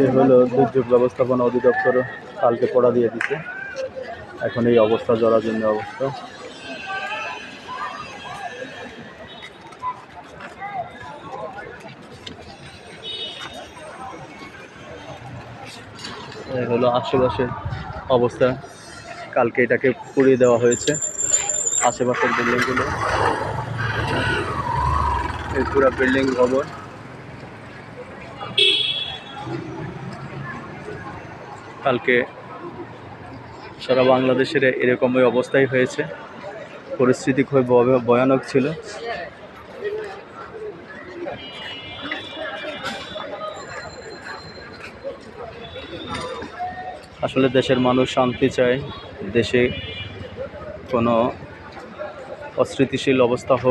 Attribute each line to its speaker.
Speaker 1: এই হলো দুর্যোগ ব্যবস্থাপনা অধিদপ্তর কালকে পড়া দিয়ে দিছে, এখন এই অবস্থা, জরাজীর্ণ অবস্থা। এই হলো আশেপাশের অবস্থা, কালকে এটাকে পুড়িয়ে দেওয়া হয়েছে, আশেপাশের বিল্ডিংগুলো, এই পুরো বিল্ডিং ভবন। কালকে সারা বাংলাদেশের এরকমই অবস্থাই হয়েছে, পরিস্থিতি খুব ভয়ানক ছিল। আসলে দেশের মানুষ শান্তি চায়, দেশে কোনো অস্থিতিশীল অবস্থা হোক